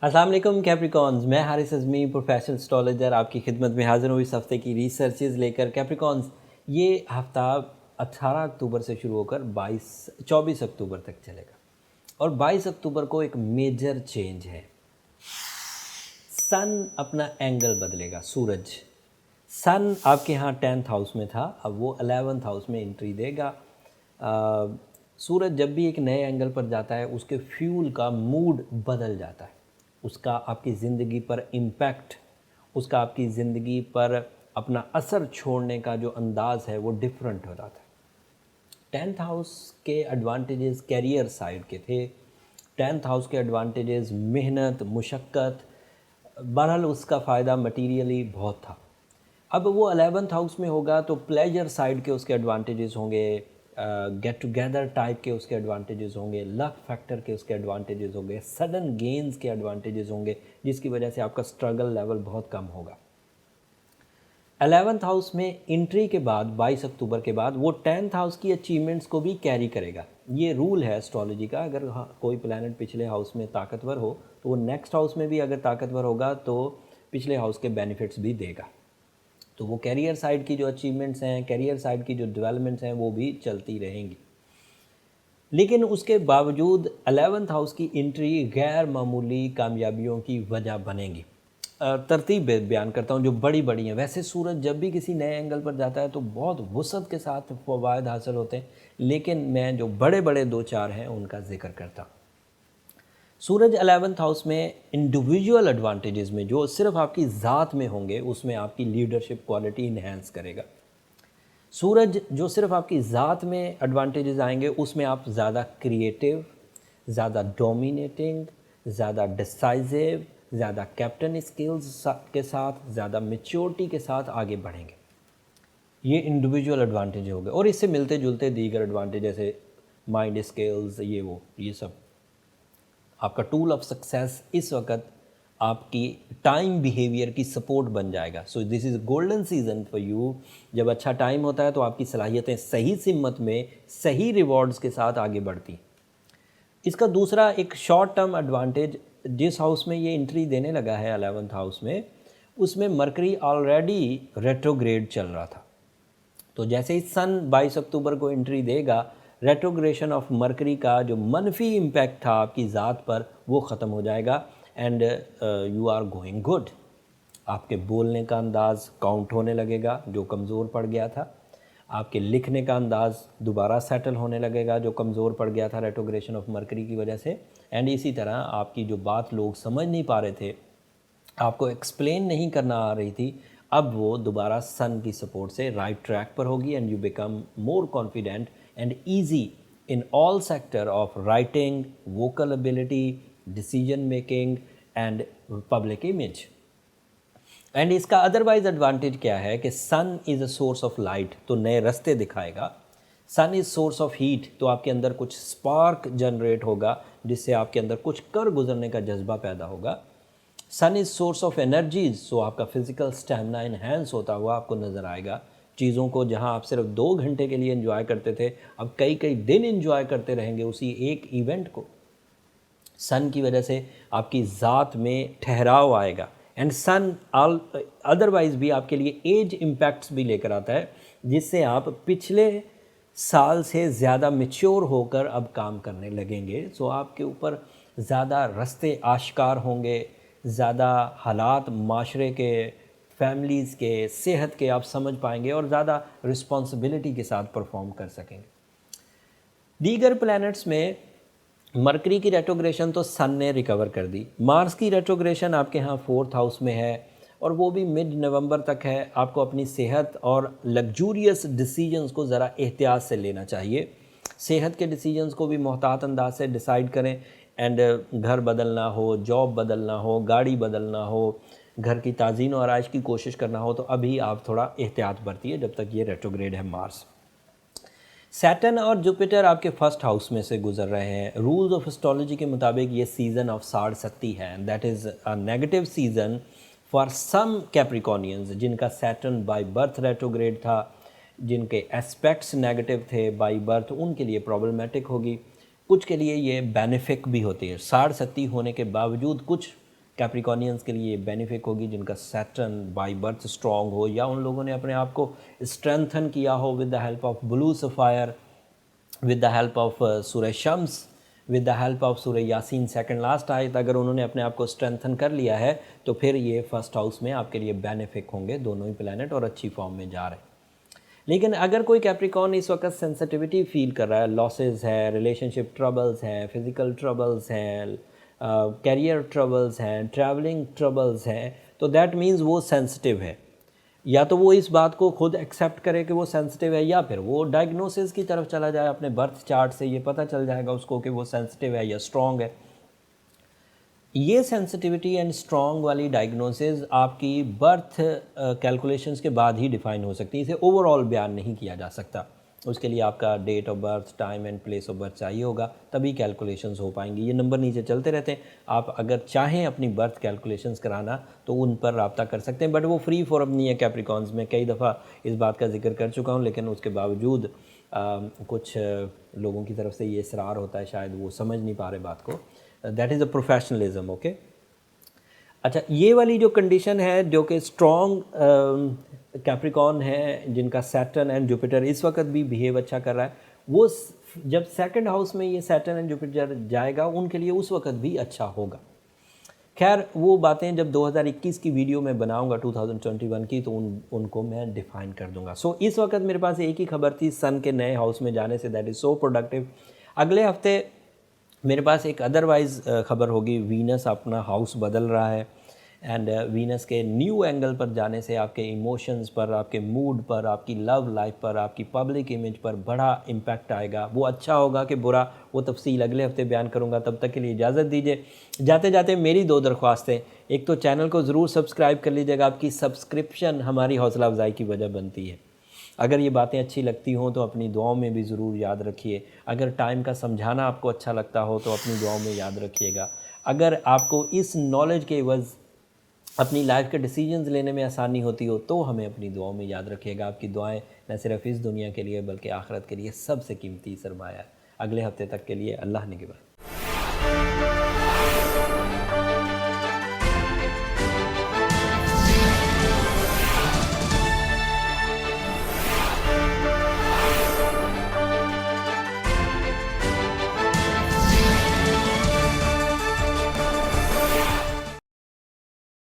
अस्सलाम वालेकुम कैप्रिकॉन्स, मैं हारिस अज़मी प्रोफेशनल एस्ट्रोलॉजर आपकी खिदमत में हाज़िर हूँ इस हफ़्ते की रिसर्चेज़ लेकर। कैप्रिकॉन्स, ये हफ़्ता 18 अक्टूबर से शुरू होकर 24 अक्टूबर तक चलेगा और 22 अक्टूबर को एक मेजर चेंज है। सन अपना एंगल बदलेगा। सूरज, सन आपके यहाँ 10th हाउस में था, अब वो 11th हाउस में एंट्री देगा। सूरज जब भी एक नए एंगल पर जाता है उसके फ्यूल का मूड बदल जाता है, उसका आपकी ज़िंदगी पर इम्पैक्ट, उसका आपकी ज़िंदगी पर अपना असर छोड़ने का जो अंदाज़ है वो डिफरेंट हो जाता है। 10th हाउस के एडवांटेजेस कैरियर साइड के थे। 10th हाउस के एडवांटेजेस मेहनत, मुशक्क़त, बहरहाल उसका फ़ायदा मटीरियली बहुत था। अब वो 11th हाउस में होगा तो प्लेजर साइड के उसके एडवांटेजेस होंगे, गेट टुगेदर टाइप के उसके एडवांटेजेस होंगे, लक फैक्टर के उसके एडवांटेजेस होंगे, सडन गेंस के एडवांटेजेस होंगे, जिसकी वजह से आपका स्ट्रगल लेवल बहुत कम होगा। 11th हाउस में एंट्री के बाद 22 अक्टूबर के बाद वो 10th हाउस की अचीवमेंट्स को भी कैरी करेगा। ये रूल है एस्ट्रोलॉजी का, अगर कोई प्लैनेट पिछले हाउस में ताकतवर हो तो वो नेक्स्ट हाउस में भी अगर ताकतवर होगा तो पिछले हाउस के बेनिफिट्स भी देगा। तो वो कैरियर साइड की जो अचीवमेंट्स हैं, कैरियर साइड की जो डेवलपमेंट्स हैं वो भी चलती रहेंगी। लेकिन उसके बावजूद 11th हाउस की एंट्री गैर मामूली कामयाबियों की वजह बनेगी। तरतीब बयान करता हूँ जो बड़ी बड़ी हैं। वैसे सूरज जब भी किसी नए एंगल पर जाता है तो बहुत वसअत के साथ फ़वायद हासिल होते हैं, लेकिन मैं जो बड़े बड़े दो चार हैं उनका जिक्र करता हूँ। सूरज 11th हाउस में इंडिविजुअल एडवांटेजेस में जो सिर्फ आपकी ज़ात में होंगे उसमें आपकी लीडरशिप क्वालिटी इन्हेंस करेगा। सूरज जो सिर्फ आपकी ज़ात में एडवांटेजेस आएंगे उसमें आप ज़्यादा क्रिएटिव, ज़्यादा डोमिनेटिंग, ज़्यादा डिसाइसिव, ज़्यादा कैप्टन स्किल्स के साथ, ज़्यादा मैच्योरिटी के साथ आगे बढ़ेंगे। ये इंडिविजुअल एडवांटेज हो गए और इससे मिलते जुलते दीगर एडवांटेज जैसे माइंड स्किल्स, ये सब आपका टूल ऑफ सक्सेस इस वक्त आपकी टाइम बिहेवियर की सपोर्ट बन जाएगा। So this is golden season for you. जब अच्छा टाइम होता है तो आपकी सलाहियतें सही सिमत में सही रिवॉर्ड्स के साथ आगे बढ़ती। इसका दूसरा एक शॉर्ट टर्म एडवांटेज, जिस हाउस में ये एंट्री देने लगा है 11th हाउस में, उसमें मरकरी ऑलरेडी रेट्रोग्रेड चल रहा था। तो जैसे ही सन 22 अक्टूबर को एंट्री देगा, रेट्रोग्रेशन ऑफ मरकरी का जो मनफी इम्पैक्ट था आपकी ज़ात पर वो ख़त्म हो जाएगा and you are going good. आपके बोलने का अंदाज़ काउंट होने लगेगा जो कमज़ोर पड़ गया था, आपके लिखने का अंदाज़ दोबारा सेटल होने लगेगा जो कमज़ोर पड़ गया था रेट्रोग्रेशन ऑफ मरकरी की वजह से। एंड इसी तरह आपकी जो बात लोग समझ नहीं पा रहे थे, आपको एक्सप्लेन नहीं करना आ रही थी, अब वो दोबारा सन की सपोर्ट से राइट ट्रैक पर होगी and you become more confident and easy in all sector of writing, vocal ability, decision making and public image. And इसका अदरवाइज एडवांटेज क्या है कि sun is a source of light, तो नए रास्ते दिखाएगा। Sun is source of heat, तो आपके अंदर कुछ स्पार्क जनरेट होगा जिससे आपके अंदर कुछ कर गुजरने का जज्बा पैदा होगा। सन इज़ सोर्स ऑफ एनर्जीज, सो आपका फिज़िकल स्टैमिना इन्हेंस होता हुआ आपको नज़र आएगा। चीज़ों को जहां आप सिर्फ 2 घंटे के लिए एंजॉय करते थे, अब कई कई दिन एंजॉय करते रहेंगे उसी एक इवेंट को। सन की वजह से आपकी ज़ात में ठहराव आएगा एंड सन अदरवाइज़ भी आपके लिए एज इम्पैक्ट्स भी लेकर आता है, जिससे आप पिछले साल से ज़्यादा मैच्योर होकर अब काम करने लगेंगे। सो आपके ऊपर ज़्यादा रास्ते आश्कार होंगे, ज़्यादा हालात माशरे के, फैमिलीज़ के, सेहत के आप समझ पाएंगे और ज़्यादा रिस्पॉन्सिबिलिटी के साथ परफॉर्म कर सकेंगे। दीगर प्लैनेट्स में मरकरी की रेट्रोग्रेशन तो सन ने रिकवर कर दी। मार्स की रेट्रोग्रेशन आपके यहाँ 4th हाउस में है और वो भी मिड नवंबर तक है। आपको अपनी सेहत और लग्जूरियस डिसीजंस को ज़रा एहतियात से लेना चाहिए। सेहत के डिसीजंस को भी मोहतात अंदाज से डिसाइड करें एंड घर बदलना हो, जॉब बदलना हो, गाड़ी बदलना हो, घर की ताज़ीन और आराइश की कोशिश करना हो तो अभी आप थोड़ा एहतियात बरतिए जब तक ये रेट्रोग्रेड है मार्स। सैटर्न और जुपिटर आपके 1st हाउस में से गुजर रहे हैं। रूल्स ऑफ एस्ट्रोलॉजी के मुताबिक ये सीज़न ऑफ 𝗪cul𝗪 है, that is a negative season for some Capricornians जिनका सैटर्न बाय बर्थ रेट्रोग्रेड था, जिनके एस्पेक्ट्स नेगेटिव थे बाय बर्थ, उनके लिए प्रॉब्लमेटिक होगी। कुछ के लिए ये बेनिफिक भी होती है। 60 होने के बावजूद कुछ कैप्रिकॉर्नियंस के लिए बेनिफिक होगी जिनका सैटर्न बाय बर्थ स्ट्रॉन्ग हो, या उन लोगों ने अपने आप को स्ट्रेंथन किया हो with the help of blue sapphire, with the help of सूरह शम्स, विद द हेल्प ऑफ सूरह यासीन सेकंड लास्ट आयत, अगर उन्होंने अपने आप को स्ट्रेंथन कर लिया है तो फिर ये फर्स्ट हाउस में आपके लिए बेनिफिक होंगे दोनों ही प्लैनेट और अच्छी फॉर्म में जा रहे हैं। लेकिन अगर कोई कैप्रिकॉर्न इस वक्त सेंसिटिविटी फील कर रहा है, लॉसेस है, रिलेशनशिप ट्रबल्स हैं, फिज़िकल ट्रबल्स हैं, कैरियर ट्रबल्स हैं, ट्रैवलिंग ट्रबल्स हैं, तो दैट मीन्स वो सेंसिटिव है। या तो वो इस बात को खुद एक्सेप्ट करे कि वो सेंसिटिव है, या फिर वो डायग्नोसिस की तरफ चला जाए। अपने बर्थ चार्ट से ये पता चल जाएगा उसको कि वो सेंसिटिव है या स्ट्रॉन्ग है। ये सेंसिटिविटी एंड स्ट्रॉन्ग वाली डायग्नोसिस आपकी बर्थ कैलकुलेशंस के बाद ही डिफाइन हो सकती है, इसे ओवरऑल बयान नहीं किया जा सकता। उसके लिए आपका date of birth, time and place of birth चाहिए होगा, तभी कैलकुलेशंस हो पाएंगी। ये नंबर नीचे चलते रहते हैं, आप अगर चाहें अपनी बर्थ कैलकुलेशंस कराना तो उन पर रब्ता कर सकते हैं, बट वो फ्री फॉरम नहीं है कैप्रिकॉर्न्स में। कई दफ़ा इस बात का जिक्र कर चुका हूँ, लेकिन उसके बावजूद कुछ लोगों की तरफ से ये इसरार होता है, शायद वो समझ नहीं पा रहे बात को। That is a professionalism, okay. अच्छा, ये वाली जो कंडीशन है जो कि स्ट्रॉन्ग कैप्रिकॉर्न है, जिनका सैटर्न एंड जुपिटर इस वक्त भी बिहेव अच्छा कर रहा है, वो जब सेकंड हाउस में ये सैटर्न एंड जुपिटर जाएगा उनके लिए उस वक्त भी अच्छा होगा। खैर वो बातें जब 2021 की वीडियो में बनाऊंगा 2021 की, तो उनको मैं डिफ़ाइन कर दूंगा। सो इस वक्त मेरे पास एक ही खबर थी सन के नए हाउस में जाने से, दैट इज़ सो प्रोडक्टिव। अगले हफ्ते मेरे पास एक अदरवाइज़ खबर होगी, वीनस अपना हाउस बदल रहा है, एंड वीनस के न्यू एंगल पर जाने से आपके इमोशंस पर, आपके मूड पर, आपकी लव लाइफ पर, आपकी पब्लिक इमेज पर बड़ा इम्पैक्ट आएगा। वो अच्छा होगा कि बुरा, वो तफसील अगले हफ्ते बयान करूँगा। तब तक के लिए इजाज़त दीजिए। जाते जाते मेरी 2 दरख्वास्तें, एक तो चैनल को ज़रूर सब्सक्राइब कर लीजिएगा, आपकी सब्सक्रिप्शन हमारी हौसला अफजाई की वजह बनती है। अगर ये बातें अच्छी लगती हों तो अपनी दुआओं में भी ज़रूर याद रखिए। अगर टाइम का समझाना आपको अच्छा लगता हो तो अपनी दुआओं में याद रखिएगा। अगर आपको इस नॉलेज के एवज़ अपनी लाइफ के डिसीजंस लेने में आसानी होती हो तो हमें अपनी दुआओं में याद रखिएगा। आपकी दुआएं न सिर्फ इस दुनिया के लिए बल्कि आखिरत के लिए सबसे कीमती सरमाया है। अगले हफ्ते तक के लिए अल्लाह निगहबान।